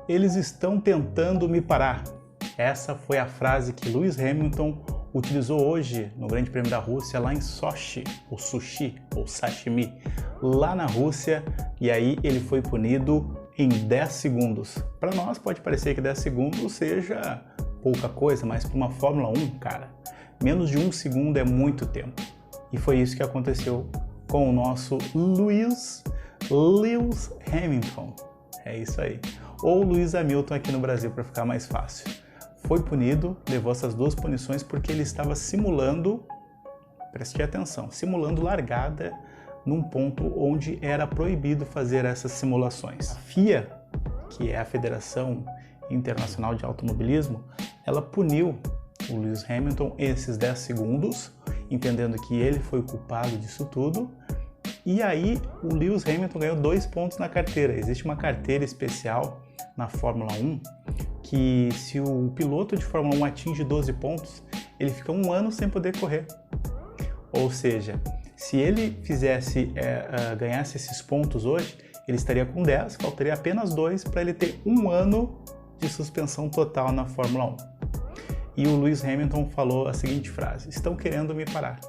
Eles estão tentando me parar. Essa foi a frase que Lewis Hamilton utilizou hoje no Grande Prêmio da Rússia, lá em Sochi, ou sushi, ou sashimi, lá na Rússia, e aí ele foi punido em 10 segundos. Para nós pode parecer que 10 segundos seja pouca coisa, mas para uma Fórmula 1, cara, menos de 1 segundo é muito tempo. E foi isso que aconteceu com o nosso Lewis Hamilton. É isso aí. Ou Lewis Hamilton aqui no Brasil, para ficar mais fácil. Foi punido, levou essas 2 punições porque ele estava simulando, preste atenção, simulando largada num ponto onde era proibido fazer essas simulações. A FIA, que é a Federação Internacional de Automobilismo, ela puniu o Lewis Hamilton esses 10 segundos, entendendo que ele foi o culpado disso tudo. E aí o Lewis Hamilton ganhou 2 pontos na carteira. Existe uma carteira especial na Fórmula 1 que, se o piloto de Fórmula 1 atinge 12 pontos, ele fica 1 ano sem poder correr. Ou seja, se ele ganhasse esses pontos hoje, ele estaria com 10, faltaria apenas 2 para ele ter 1 ano de suspensão total na Fórmula 1. E o Lewis Hamilton falou a seguinte frase: estão querendo me parar.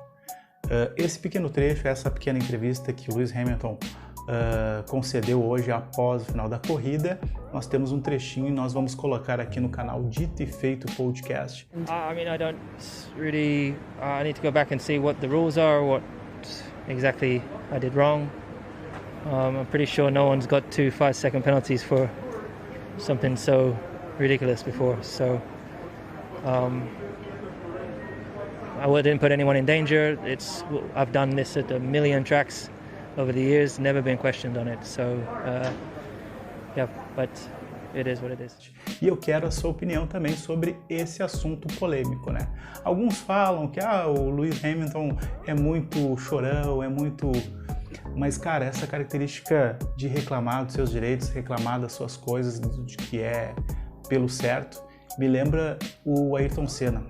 Esse pequeno trecho, essa pequena entrevista que o Lewis Hamilton concedeu hoje após o final da corrida, nós temos um trechinho e nós vamos colocar aqui no canal Dito e Feito Podcast. I mean, I don't really, I need to go back and see what the rules are, what exactly I did wrong. I'm pretty sure no one's got 2 5-second penalties for something so ridiculous before, so I didn't put anyone in danger. I've done this at a million tracks over the years, never been questioned on it, so yeah, but it is what it is. E eu quero a sua opinião também sobre esse assunto polêmico, né? Alguns falam que o Lewis Hamilton é muito chorão, é muito... Mas, cara, essa característica de reclamar dos seus direitos, reclamar das suas coisas, de que é pelo certo, me lembra o Ayrton Senna.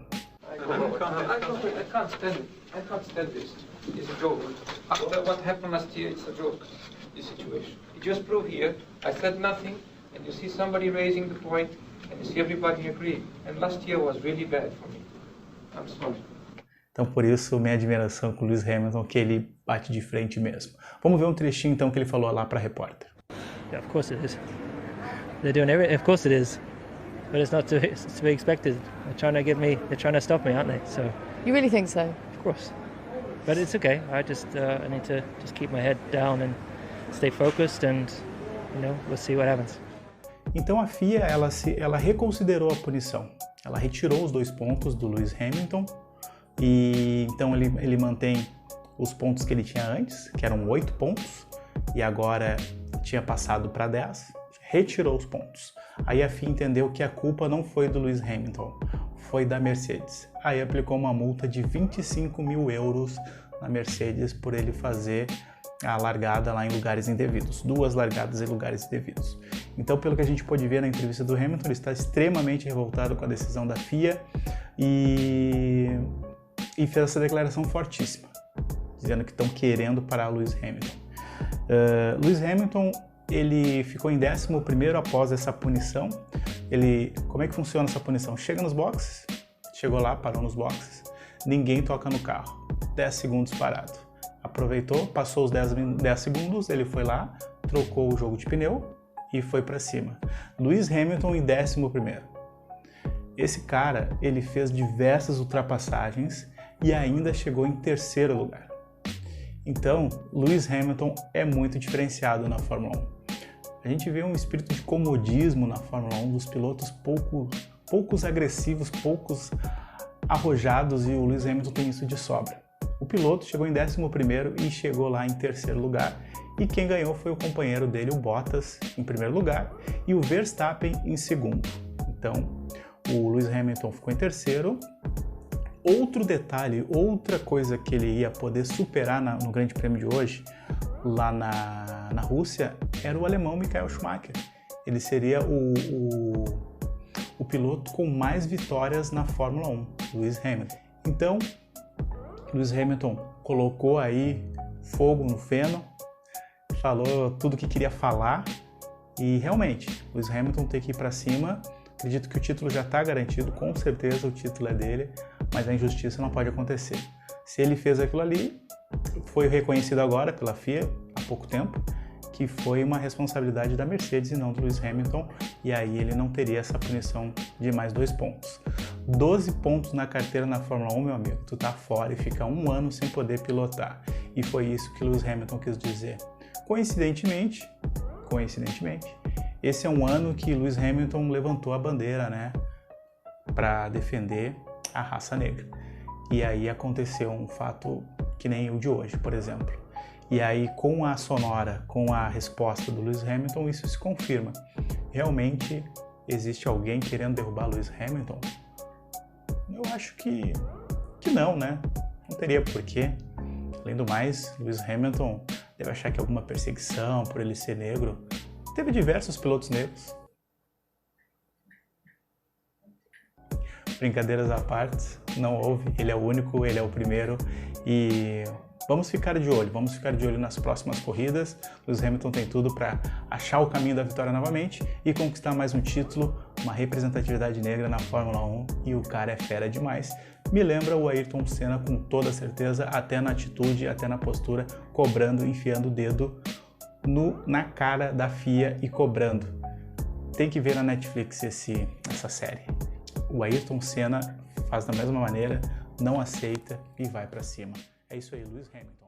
I can't stand this. It's a joke. After what happened last year, it's a joke, this situation. You just prove here, I said nothing, and you see somebody raising the point, and you see everybody agree. And last year was really bad for me. I'm sorry. Então, por isso, minha admiração com o Lewis Hamilton, que ele bate de frente mesmo. Vamos ver um trechinho, então, que ele falou lá para a repórter. Yeah, of course it is. They're doing everything. Of course it is. But it's not to be expected. They're trying to stop me, aren't they? So. You really think so? Of course. But it's okay. I need to just keep my head down and stay focused, and we'll see what happens. Então a FIA ela reconsiderou a punição. Ela retirou os 2 pontos do Lewis Hamilton e então ele mantém os pontos que ele tinha antes, que eram 8 pontos, e agora tinha passado para 10. Retirou os pontos. Aí a FIA entendeu que a culpa não foi do Lewis Hamilton, foi da Mercedes. Aí aplicou uma multa de 25 mil euros na Mercedes por ele fazer a largada lá em lugares indevidos. 2 largadas em lugares indevidos. Então, pelo que a gente pôde ver na entrevista do Hamilton, ele está extremamente revoltado com a decisão da FIA e fez essa declaração fortíssima, dizendo que estão querendo parar o Lewis Hamilton. Lewis Hamilton, ele ficou em 11º após essa punição. Como é que funciona essa punição? Chega nos boxes, chegou lá, parou nos boxes, ninguém toca no carro, 10 segundos parado. Aproveitou, passou os 10 segundos, ele foi lá, trocou o jogo de pneu e foi para cima. Lewis Hamilton em 11º. Esse cara, ele fez diversas ultrapassagens e ainda chegou em 3º lugar. Então, Lewis Hamilton é muito diferenciado na Fórmula 1. A gente vê um espírito de comodismo na Fórmula 1, dos pilotos poucos agressivos, poucos arrojados, e o Lewis Hamilton tem isso de sobra. O piloto chegou em 11º e chegou lá em 3º lugar, e quem ganhou foi o companheiro dele, o Bottas, em 1º lugar, e o Verstappen em 2º. Então, o Lewis Hamilton ficou em 3º. Outro detalhe, outra coisa que ele ia poder superar no Grande Prêmio de hoje, lá na Rússia, era o alemão Michael Schumacher. Ele seria o piloto com mais vitórias na Fórmula 1, Lewis Hamilton. Então, Lewis Hamilton colocou aí fogo no feno, falou tudo o que queria falar E realmente, Lewis Hamilton tem que ir para cima. Acredito que o título já está garantido, com certeza o título é dele, mas a injustiça não pode acontecer. Se ele fez aquilo ali, foi reconhecido agora pela FIA, há pouco tempo, que foi uma responsabilidade da Mercedes e não do Lewis Hamilton, e aí ele não teria essa punição de mais 2 pontos. 12 pontos na carteira na Fórmula 1, meu amigo, tu tá fora e fica 1 ano sem poder pilotar. E foi isso que Lewis Hamilton quis dizer. Coincidentemente, esse é um ano que Lewis Hamilton levantou a bandeira, né, para defender a raça negra. E aí aconteceu um fato que nem o de hoje, por exemplo. E aí, com a sonora, com a resposta do Lewis Hamilton, isso se confirma. Realmente existe alguém querendo derrubar Lewis Hamilton? Eu acho que não, né? Não teria porquê. Além do mais, Lewis Hamilton deve achar que alguma perseguição por ele ser negro. Teve diversos pilotos negros. Brincadeiras à parte, não houve. Ele é o único, ele é o primeiro e vamos ficar de olho nas próximas corridas. Lewis Hamilton tem tudo para achar o caminho da vitória novamente e conquistar mais um título, uma representatividade negra na Fórmula 1, e o cara é fera demais. Me lembra o Ayrton Senna com toda certeza, até na atitude, até na postura, cobrando, enfiando o dedo na cara da FIA e cobrando. Tem que ver na Netflix essa série. O Ayrton Senna faz da mesma maneira, não aceita e vai para cima. É isso aí, Lewis Hamilton.